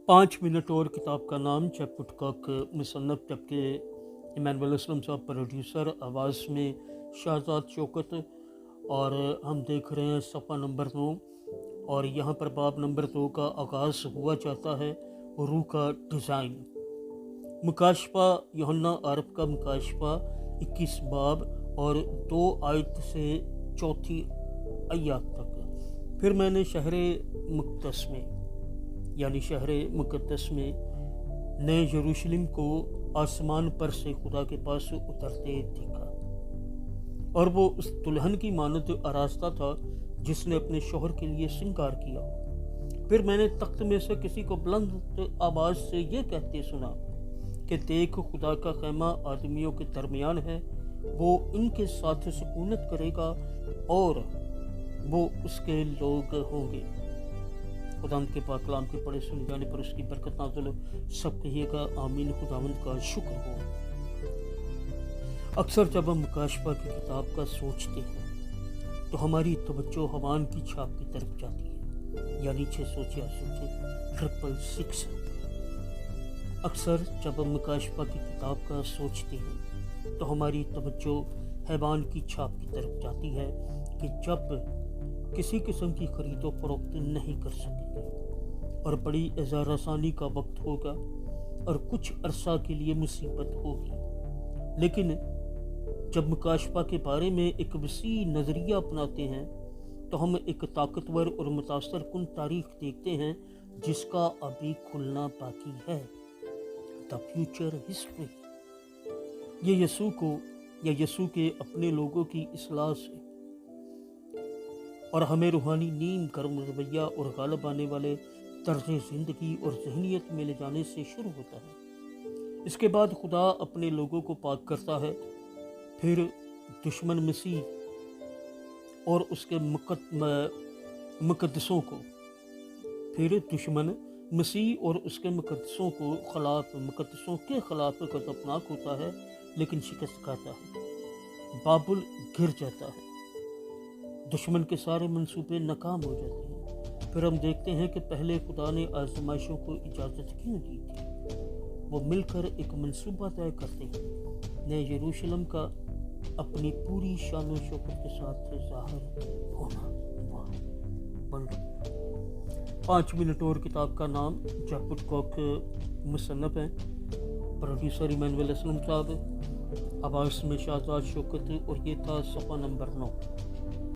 5 minute और किताब का नाम चैपुटकॉक मुसन्नफ, जबकि इमानुअल असलम साहब प्रोड्यूसर, आवाज़ में शाहजाद शौकत। और हम देख रहे हैं सफ़ा नंबर 9 और यहाँ पर बाब नंबर 2 का आगाज़ हुआ जाता है। रूह का डिज़ाइन, मुकाशफा, यूहन्ना आरफ का मुकाशफा 21 बाब और 2 आयत से 4 आयत तक। फिर मैंने शहर मुक़द्दस में यानी शहर मुक़द्दस में नए यरूशलेम को आसमान पर से खुदा के पास उतरते देखा, और वो उस दुल्हन की मानद आरास्ता था जिसने अपने शौहर के लिए श्रृंगार किया। फिर मैंने तख्त में से किसी को बुलंद आवाज़ से ये कहते सुना कि देख, खुदा का खैमा आदमियों के दरमियान है, वो इनके साथ सुकूनत करेगा और वो उसके लोग होंगे। खुदावंद के पाक कलाम के पढ़े सुन जाने पर उसकी बरकत नाज़िल हो। सब कहिएगा आमीन। खुदावंद का शुक्र हो। अक्सर जब हम मुकाशफा की किताब का सोचते हैं तो हमारी तवज्जो हवान की छाप की तरफ जाती है, यानी 666। अक्सर जब हम मुकाशफा की किताब का सोचते हैं तो हमारी तवज्जो हैवान की छाप की तरफ जाती है कि जब किसी किस्म की खरीदो फरोख्त नहीं कर सकेंगे और बड़ी इज़ार आसानी का वक्त होगा और कुछ अरसा के लिए मुसीबत होगी। लेकिन जब मुकाशफा के बारे में एक वसी नज़रिया अपनाते हैं तो हम एक ताकतवर और मुतासर कुन तारीख देखते हैं जिसका अभी खुलना बाकी है। The future history. ये यसू को या यसू के अपने लोगों की इस्लाह से और हमें रूहानी नीम, गर्म रवैया और गालब आने वाले तर्ज ज़िंदगी और जहनीत में ले जाने से शुरू होता है। इसके बाद खुदा अपने लोगों को पाक करता है, फिर दुश्मन मसीह और उसके मुकद्दसों को मुकद्दसों के खिलाफ गज़बनाक होता है, लेकिन शिकस्त खाता है। बाबुल गिर जाता है, दुश्मन के सारे मंसूबे नाकाम हो जाते हैं। फिर हम देखते हैं कि पहले खुदा ने आजमाइशों को इजाज़त क्यों दी थी। वो मिलकर एक मंसूबा तय करते हैं, नए यरूशलेम का अपनी पूरी शान व शौकत के साथ ज़ाहिर होना। 5 मिनट और किताब का नाम चैपुटकॉक मुसन्नफ है। प्रोड्यूसर इमानुअल असलम साहब, आवाज़ में शाहजाद शौकत, और ये था सफ़ा नंबर 9।